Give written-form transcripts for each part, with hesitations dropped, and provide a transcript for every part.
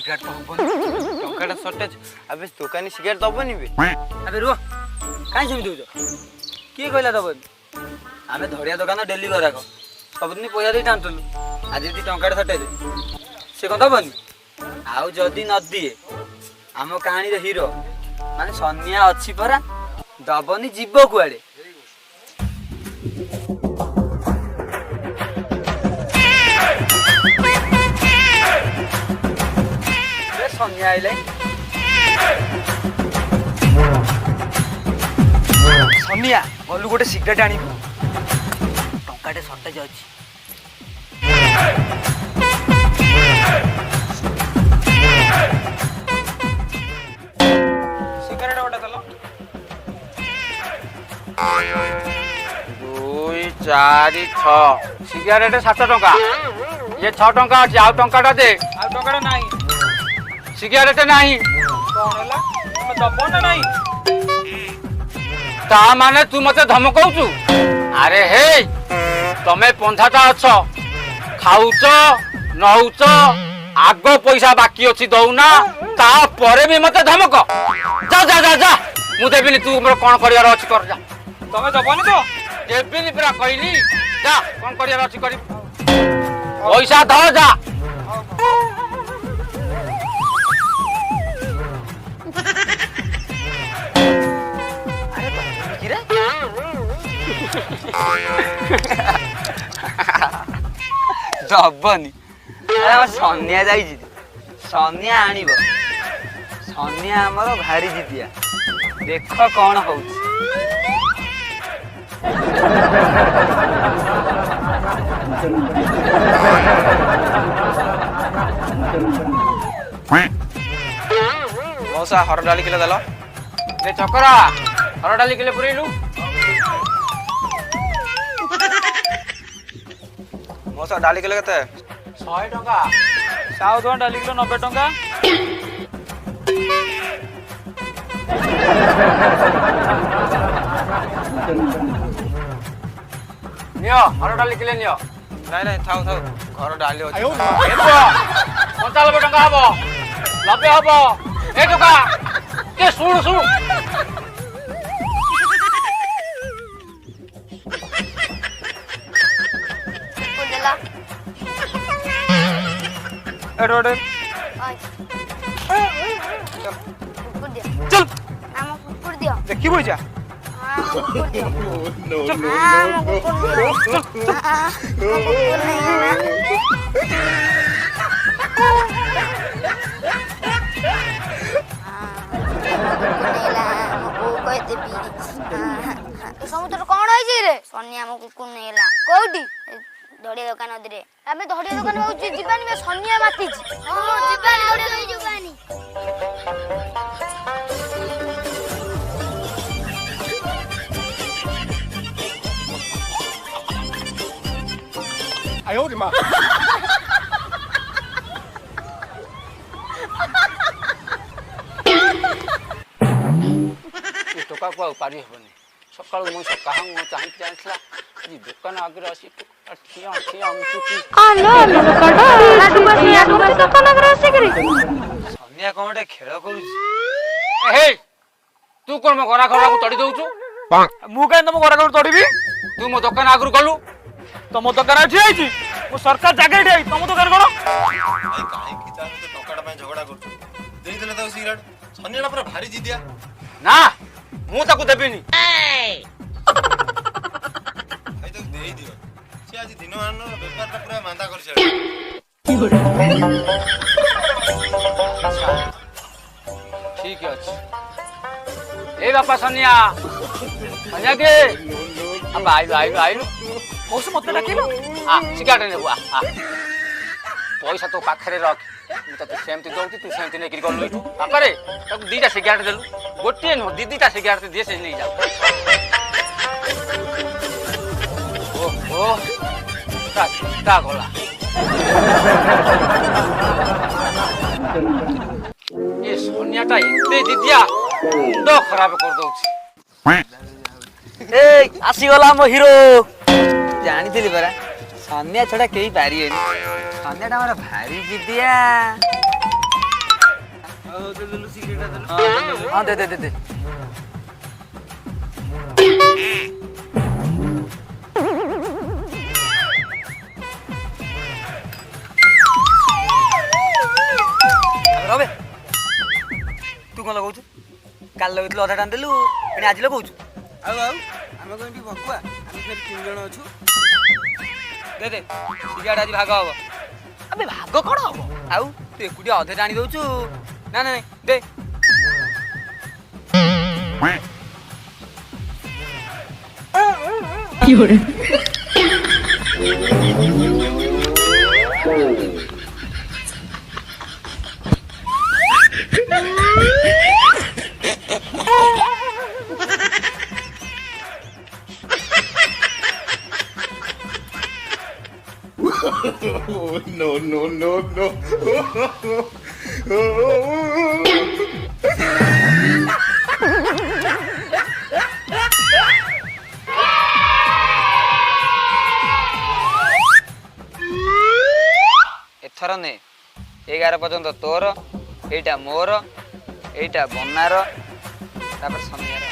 Cigarette तो हबनी टंकाटा shortage अबे दुकानी सिगरेट दबनी बे अबे रुह काई सेम दउछ के कहला दबनी आमे धड़िया दुकान डेली गराक सबदिन पैसा दे टांतलु आज यदि टंकाटा शॉर्टेज से कौन दबनी आउ जदी न दिए आम कहानी रे हीरो माने सन्या अछि परा दबनी जीव कुआडे सन्या आइले सन्या गलु गोटे सिगरेट आनी टंकाटे शॉर्टेज अछि सिगरेट गोटे दलो 2 4 6 सिगरेट 7 टंका ये 6 टंका अछि आउ टंकाटा दे आउ टंकाटा नाही सिगरेट नहीं कौन होला मैं दबो ना नहीं ता माने तू मते धमकौचु अरे हे तमे पंधाटा अछ खाउच नउच आगो पैसा बाकी अछि दउना ता परे भी मते धमक जा जा जा जा मु देबिनी तू हमर कोन करियार अछि कर जा तमे दबोनी तो देबिनी पूरा कहली जा कोन करियार अछि करी पैसा ध जा दबनी सन्या जाइछि सन्या आनिब सन्या हमर भारी जितिया देख कौन होउछि मौसा हर डाली किलो दलो रे चकरा हर डाली किलो पुरेलु मौसा डाली किलो केते 100 टका 100 टका डाली किलो 90 टका नियो हर डाली किलो नियो नहीं नहीं थाउ थाउ घर डाली अछि एतो 95 टका हबो 90 हबो ए टका के सुन सुन एडोडे चल आम कुकुर दियो देखि बोइजा हां कुकुर दियो नो कुकुर नहीं समुद्र कौन है रे सन्या हम कुकुर नहीं कोठी धड़िया दुकान अदरे आमे धड़िया दुकान होची जीवानी में सन्या माती हां जीवानी धड़िया जीवानी आयो रे मां टोका को पारी हेबनी सकाळ मो सकाळ मो चाहि जाइसला जी दुकान आगे आसी ठिया ठिया मुचुकी आलो आलो कडा लाडू बसिया तुम दुकान आगे आसी करी सन्या कोमटे खेळ करूची हे तू कोन मो घरा घरा को तडी दउछु मु काई तम घरा घर तडीबी तू मो दुकान आगु गलु तम दुकान आठी आइची मो सरकार जागे ठी तम दुकान करो भाई काहे की चाहे तो टोकाटा पे झगड़ा करछु देई देले त सिगरेट सन्याना पर भारी जितिया ना मु ताकू देबिनी भाई तो देई दियो से आज दिन मान व्यापार पूरा मांदा कर छे ठीक है ए बापा सन्या सन्या के अब आई मौसम मत डाकिलो आ सिगारेट ने बुआ आ पैसा तो पाखरे रख मु त सेमती दउती तू सेमती ने गिर गलु इठू पापरे ताकू दीटा सिगारेट देलु गोटे न दीदीटा सिगारेट दे से नहीं जाऊ ओहो ता गला ये सोनियाटा एते दीदिया मुंड खराब कर दउची ए आसी गला मो हीरो जानी थिली परा सन्या छडा केही पारिएनी सन्याटा हमरा भारी जिदिया हाँ दे दे दे दे रबे तू कौन लगाऊ काल लगे अधा टाणी देलु पुणी आज लगाऊ आम कहीं भकुआ आम फिर 3 जण अच्छु दे दे सिगारेट आज भाग हम अबे भाग कौन हम आउ तू एकुटिया अधे टाणी दौचु ना ना दे Oh, no, no, no, no. एथर ने 11 पर्यंत तोर एटा मोर एटा बनार तापर सनियार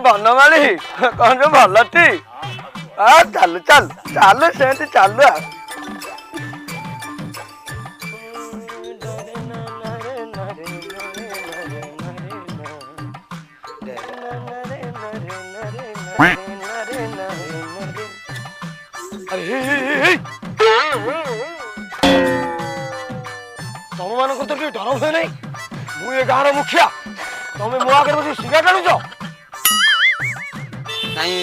बनमाली कौन भल टी चालू चल चालू से चालू तुम मान तो डर हुए नहीं मुझे गाँव मुखिया तुम्हें मो आगे बस सिगारेट आनुच नहीं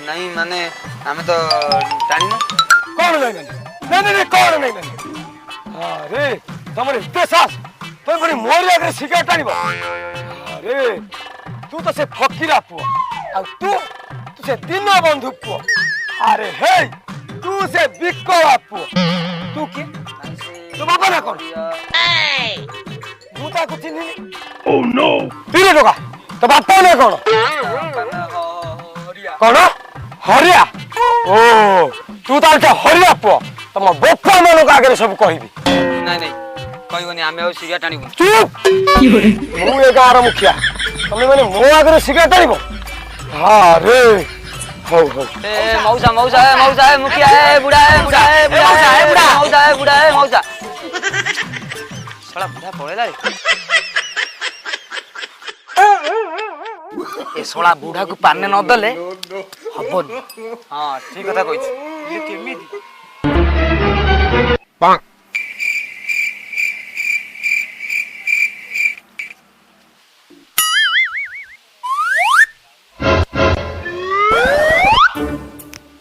नहीं माने हमें तो टाणी ना कौन नहीं नहीं नहीं कौन नहीं नहीं अरे तुम एते सास तुम पुणी मोर आगे सिगारेट आनिब अरे तू तो से फकीरा पुओ आ तू से दिन बंधु पुओ अरे हे तू से बिकवा पुओ तू के तो बाबा ना कौन मुता को चिन्ह ओह नो तीरे टका तो बापा ना कौन कौन हरिया ओ तू तो हरिया पुओ तुम बोपा मान आगे सब कहबी नहीं नहीं कहबनी आमे आ सिगारेट आनिबु चुप मु ए गाँव मुखिया तुम मैंने मो आगे सिगारेट आनिब हाँ रे हो ए मौसा मौसा है मुखिया है बुढ़ा है बुढ़ा है बुढ़ा है बुढ़ा मौसा है बुढ़ा है मौसा साला बुढ़ा पळेला रे ए सोला बुढ़ा को पाने न दले हबन हां ठीक कथा कहिछ ये केमिति पां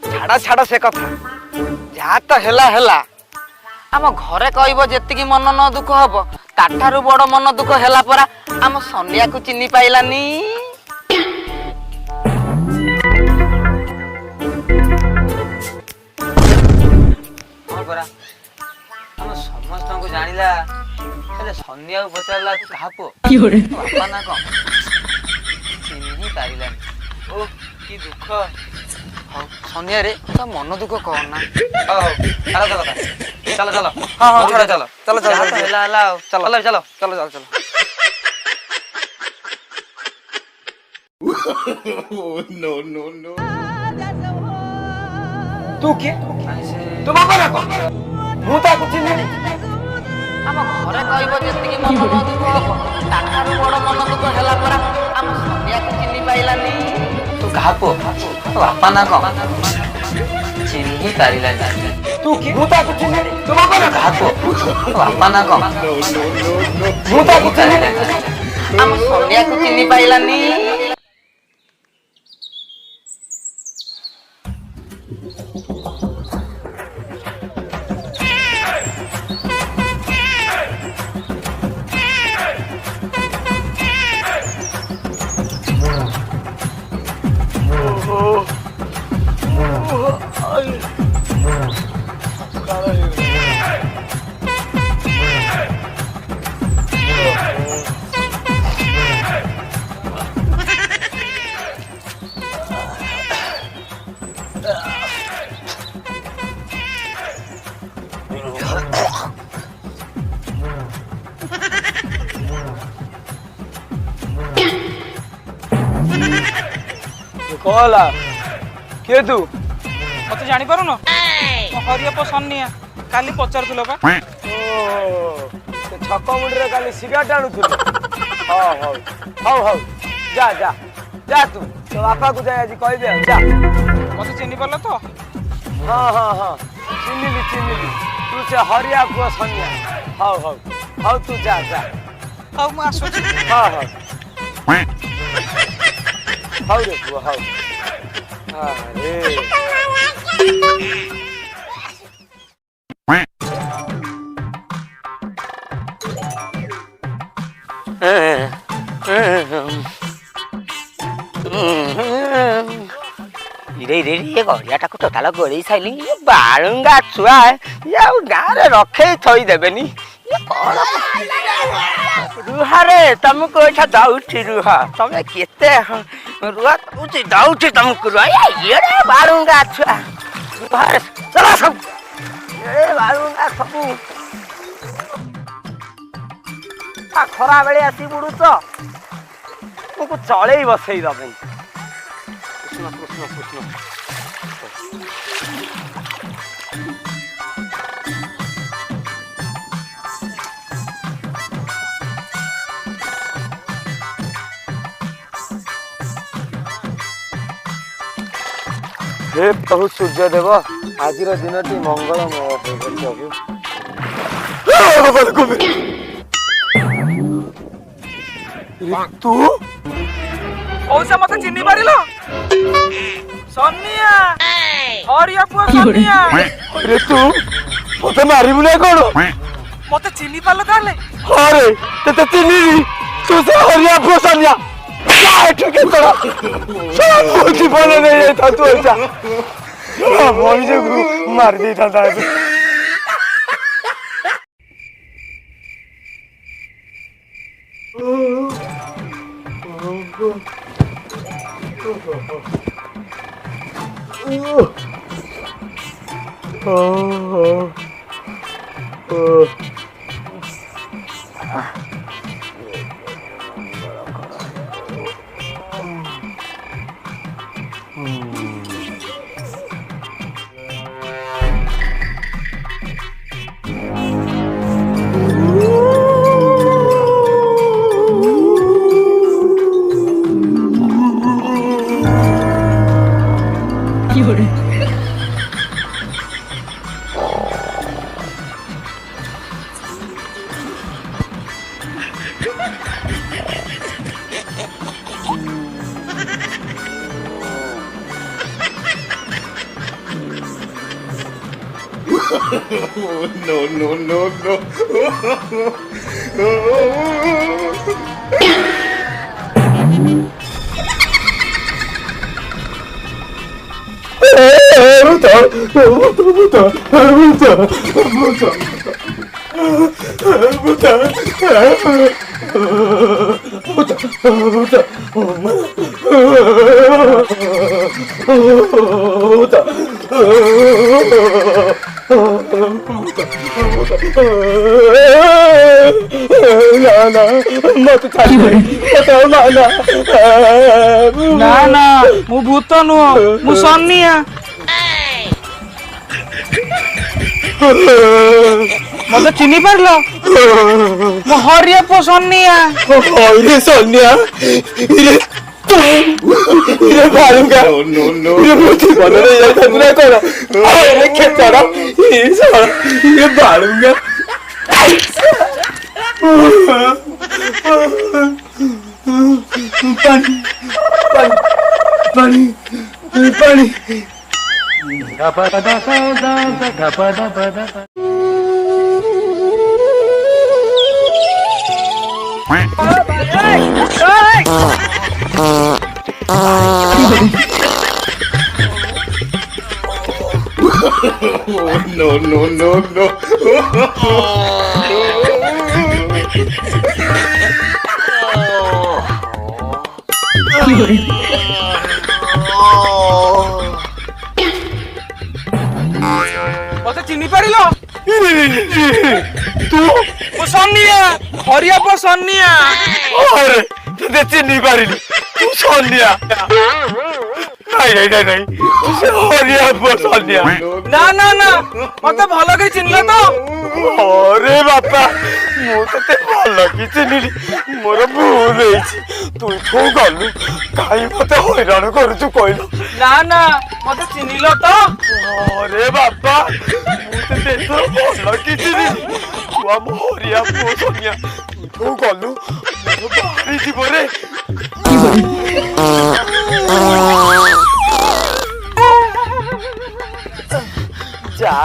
छाड़ा छाड़ा से कथा जहाँ तो हेला आम घरे कहब जेतिकी मन न दुख हब ताठारु बड़ मन दुख हैला परा आम सनिया को चिन्नी पाइलानी आम समस्त को जानिला हेले सनिया को पचारला तू कहा पो बापा ना कम चिन्ही पारिलानी ओ की दुख सनिया रे तो मन दुख कौन ना चलो चलो चलो हाँ हाँ चलो चलो चलो चलो चलो चलो चलो चलो No, no, no. तू के तू बाबा ना कौन मुता को चिन्ह आम घरे कहब जेतिकी मन न दुख हब ताठारु बड़ मन दुख हैला परा आम सनिया को चिन्ही पाइलानी तू कहा पो बापा ना कम चिन्ही पारिलानी तू के मुता को चिन्ह तू बाबा ना कहा पो बापा ना कम No, no, no, no. मुता को चिन्ह ହରିଆକୁ ଚିହ୍ନି ପାଇଲାନି। कहला किए तू मत जानी पारुन हरिया सन्निया काली पचारुल बा छक मुंडे काली सिगारेट आणुथिलु हां हां हां हां जा जा जा तू तो बापा को जाय आज कह दे जा मत चिन्ह पारल तो हां हां हां चिन्हिली तू से हरिया पुआ सन्निया हां हां हां तू जा जा हां मु आसु हां हां हां रे पुआ हां अरे रे रे रे गरियाटा को टोटाल गोड़े साइली बालुंगा छुआ गाँव रे रखे थई देबेनी रुहा रे तुमको एठा दाउछि रुहा तमे केते रुहा तुछि दाउछि तुमको रुहा ये रे बालुंगा छुआ रुहा रे चला सब ए बालुंगा सबु आ खरा बेले आसी बुडु तो तुमको चले बसई दबे कृष्ण कृष्ण कृष्ण हे प्रभु सूर्यदेव आज दिन मंगलमय हो प्रभु तू औसा मत चिन्ह पारिल सन्निया हरिया पुआ सन्निया रे तू मते मारिबु ना कोन मत चिन्ह पारल ताले अरे ते चिन्ही तू से हरिया पुआ सन्निया क्या के तोरा सब कुछ बने नहीं था तू ऐसा मोई जे मार दी था ना ना मु भूत नुह मु सन्निया मत चिन्ह पारल मु हरिया पुआ सन्निया हरे सन्निया ये बालूंगा ये मोती बना नहीं जाता तुमने कौन अरे खेतारा ये बालूंगा No, no, no, no. মতে চিনি পারিল তু ও সন্নিয়া হরিয়া পো সন্নিয়া আরে তোদের চিনি পারিনি তু সন্ধ্যা নাই নাই নাই নাই সে হরিয়া সন্ধ্যা না না না মতে ভালো করে চিনল তো আরে বাপা ମୁଁ ତତେ ଭଲ କି ଚିହ୍ନିଲି ମୋର ଭୁଲ ହେଇଛି ତୁ ତୁ ଗଲୁ କାହିଁ ମତେ ହଇରାଣ କରୁଛୁ କହିଲୁ না না মতে চিনিল তো আরে বাপা ମୁଁ ତତେ ଏଥର ଭଲ କି ଚିହ୍ନିଲି ତୁ ଆମ ହରିଆ ପୁଅ ସନିଆ ତୁ ଗଲୁ ମୋର ବାହାରି ଯିବ ରେ যা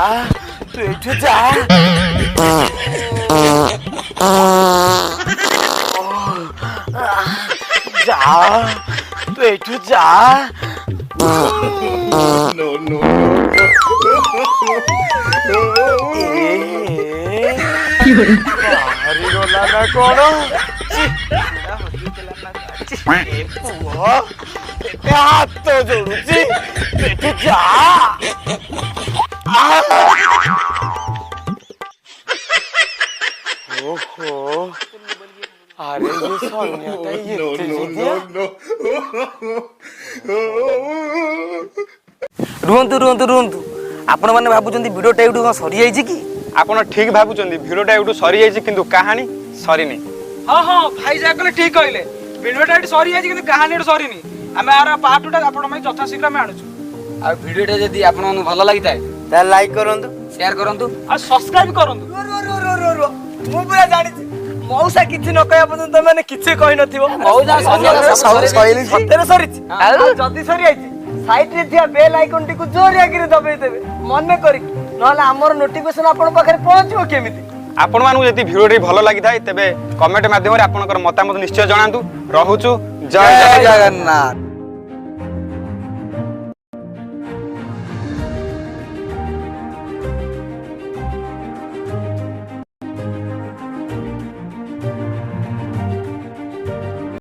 তুই একটু যা যা তুই একটু যা No, no, ବାହାରି ଗଲା ନା କଣ ଏ ପୁଅ ଏତେ ହାତ ଯୋଡୁଛି ତୁ ଏଠୁ ଯା ଓହୋ ଆରେ ଇଏ ସନ୍ୟାଟା ଏତେ ଜିଦିଆ ରୁହନ୍ତୁ ରୁହନ୍ତୁ ରୁହନ୍ତୁ ଆପଣମାନେ ଭାବୁଛନ୍ତି ଭିଡ଼ିଓଟା ଏଇଠୁ କ'ଣ ସରିଯାଇଛି କି? ଆପଣ ଠିକ ଭାବୁଛନ୍ତି ଭିଡ଼ିଓଟା ଏଇଠୁ ସରିଯାଇଛି କିନ୍ତୁ କାହାଣୀ ସରିନି। হ্যাঁ হ্যাঁ ভাই যা কলে ঠিক কইলে ভিডিওটা এটি সরি যাচ্ছে কিন্তু কাহানি এটি সরিনি আমি আর পার্টটা আপন মাই যথা শীঘ্র আমি আনুଛୁ ଆଉ ଭିଡ଼ିଓଟା ଯଦି ଆପଣମାନଙ୍କୁ ଭଲ ଲାଗିଥାଏ ତାହେଲେ ଲାଇକ୍ କରନ୍ତୁ। ସେୟାର କରନ୍ତୁ আর সাবস্ক্রাইব করନ୍ତୁ ମୁଁ ପୁରା ଜାଣିଛି ମଉସା କିଛି ନ କହିବା ପର୍ଯ୍ୟନ୍ତ ତମେ କିଛି କହିନଥିବ ମଉସା ସତରେ ସରିଛି ଆଉ ଯଦି ସରିଯାଇଛି ସାଇଡରେ ଥିବା ବେଲ୍ ଆଇକନଟିକୁ ଜୋରିଆକିରି ଦବେଇ ଦେବେ ମନେ କରିକି ନହେଲେ ଆମର ନୋଟିଫିକେସନ ଆପଣଙ୍କ ପାଖରେ ପହଞ୍ଚିବ କେମିତି? ଆପଣମାନଙ୍କୁ ଯଦି ଭିଡ଼ିଓଟି ଭଲ ଲାଗିଥାଏ ତେବେ କମେଣ୍ଟ ମାଧ୍ୟମରେ ଆପଣଙ୍କର ମତାମତ ନିଶ୍ଚୟ ଜଣାନ୍ତୁ। ରହୁଛୁ ଜୟ ଜଗନ୍ନାଥ।